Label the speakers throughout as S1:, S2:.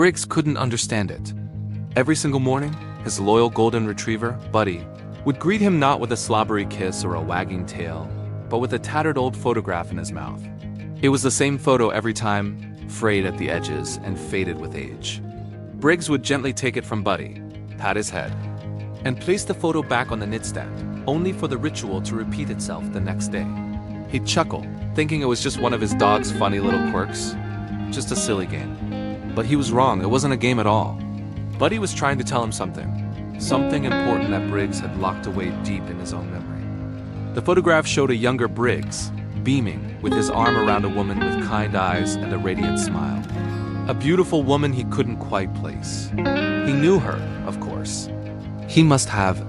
S1: Briggs couldn't understand it. Every single morning, his loyal golden retriever, Buddy, would greet him not with a slobbery kiss or a wagging tail, but with a tattered old photograph in his mouth. It was the same photo every time, frayed at the edges and faded with age. Briggs would gently take it from Buddy, pat his head, and place the photo back on the nightstand, only for the ritual to repeat itself the next day. He'd chuckle, thinking it was just one of his dog's funny little quirks, just a silly game. But he was wrong, it wasn't a game at all. Buddy was trying to tell him something important that Briggs had locked away deep in his own memory. The photograph showed a younger Briggs, beaming, with his arm around a woman with kind eyes and a radiant smile. A beautiful woman he couldn't quite place. He knew her, of course. He must have,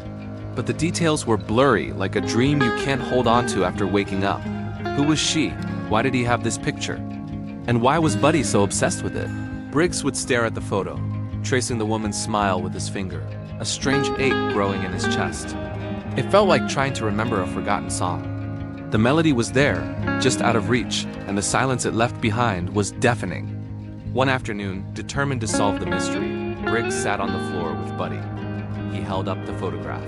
S1: but the details were blurry, like a dream you can't hold on to after waking up. Who was she? Why did he have this picture? And why was Buddy so obsessed with it? Briggs would stare at the photo, tracing the woman's smile with his finger, a strange ache growing in his chest. It felt like trying to remember a forgotten song. The melody was there, just out of reach, and the silence it left behind was deafening. One afternoon, determined to solve the mystery, Briggs sat on the floor with Buddy. He held up the photograph.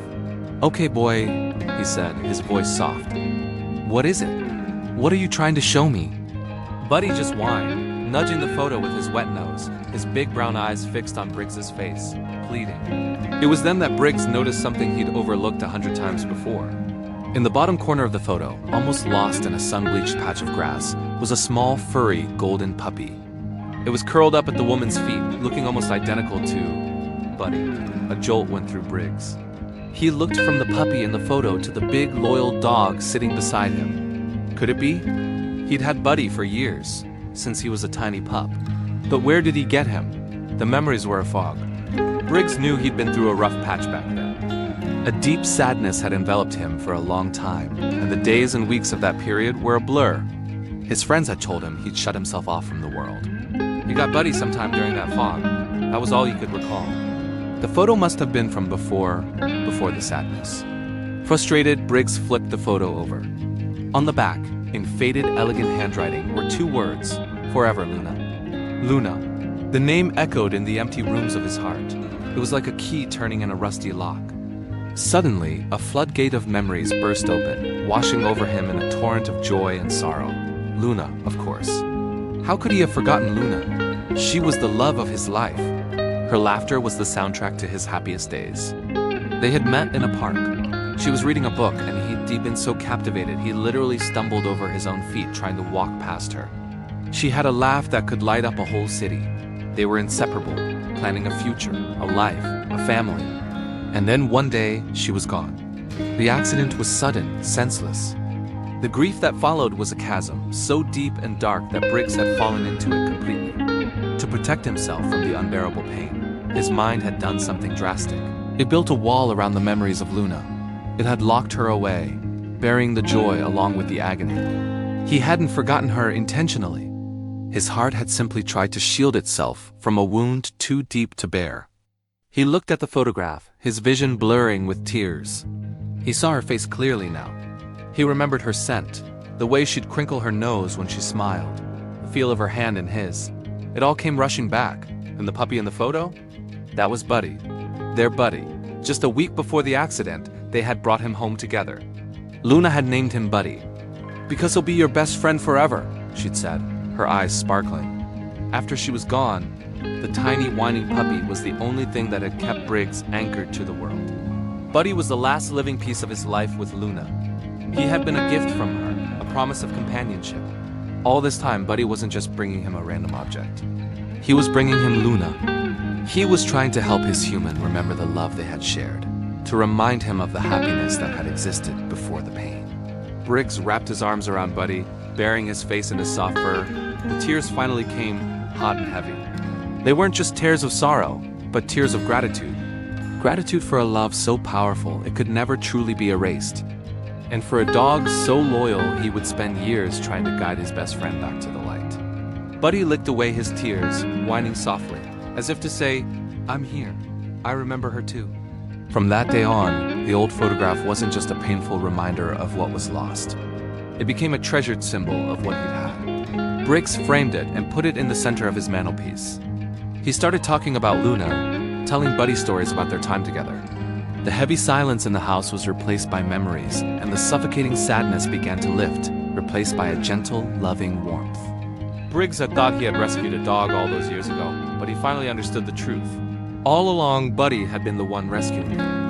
S1: "Okay, boy," he said, his voice soft. "What is it? What are you trying to show me?" Buddy just whined, nudging the photo with his wet nose, his big brown eyes fixed on Briggs's face, pleading. It was then that Briggs noticed something he'd overlooked 100 times before. In the bottom corner of the photo, almost lost in a sun-bleached patch of grass, was a small, furry, golden puppy. It was curled up at the woman's feet, looking almost identical to Buddy. A jolt went through Briggs. He looked from the puppy in the photo to the big, loyal dog sitting beside him. Could it be? He'd had Buddy for years, since he was a tiny pup. But where did he get him? The memories were a fog. Briggs knew he'd been through a rough patch back then. A deep sadness had enveloped him for a long time, and the days and weeks of that period were a blur. His friends had told him he'd shut himself off from the world. He got Buddy sometime during that fog. That was all he could recall. The photo must have been from before the sadness. Frustrated, Briggs flipped the photo over. On the back, in faded, elegant handwriting, were 2 words: "Forever, Luna." Luna. The name echoed in the empty rooms of his heart. It was like a key turning in a rusty lock. Suddenly, a floodgate of memories burst open, washing over him in a torrent of joy and sorrow. Luna, of course. How could he have forgotten Luna? She was the love of his life. Her laughter was the soundtrack to his happiest days. They had met in a park. She was reading a book, and he'd been so captivated he literally stumbled over his own feet trying to walk past her. She had a laugh that could light up a whole city. They were inseparable, planning a future, a life, a family. And then one day, she was gone. The accident was sudden, senseless. The grief that followed was a chasm, so deep and dark that Briggs had fallen into it completely. To protect himself from the unbearable pain, his mind had done something drastic. It built a wall around the memories of Luna. It had locked her away, burying the joy along with the agony. He hadn't forgotten her intentionally. His heart had simply tried to shield itself from a wound too deep to bear. He looked at the photograph, his vision blurring with tears. He saw her face clearly now. He remembered her scent, the way she'd crinkle her nose when she smiled, the feel of her hand in his. It all came rushing back. And the puppy in the photo? That was Buddy. Their Buddy. Just a week before the accident, they had brought him home together. Luna had named him Buddy. "Because he'll be your best friend forever," she'd said, her eyes sparkling. After she was gone, the tiny whining puppy was the only thing that had kept Briggs anchored to the world. Buddy was the last living piece of his life with Luna. He had been a gift from her, a promise of companionship. All this time, Buddy wasn't just bringing him a random object. He was bringing him Luna. He was trying to help his human remember the love they had shared, to remind him of the happiness that had existed before the pain. Briggs wrapped his arms around Buddy, burying his face in his soft fur. The tears finally came, hot and heavy. They weren't just tears of sorrow, but tears of gratitude. Gratitude for a love so powerful it could never truly be erased. And for a dog so loyal he would spend years trying to guide his best friend back to the light. Buddy licked away his tears, whining softly, as if to say, "I'm here. I remember her too." From that day on, the old photograph wasn't just a painful reminder of what was lost. It became a treasured symbol of what he'd had. Briggs framed it and put it in the center of his mantelpiece. He started talking about Luna, telling Buddy stories about their time together. The heavy silence in the house was replaced by memories, and the suffocating sadness began to lift, replaced by a gentle, loving warmth. Briggs had thought he had rescued a dog all those years ago, but he finally understood the truth. All along, Buddy had been the one rescuing him.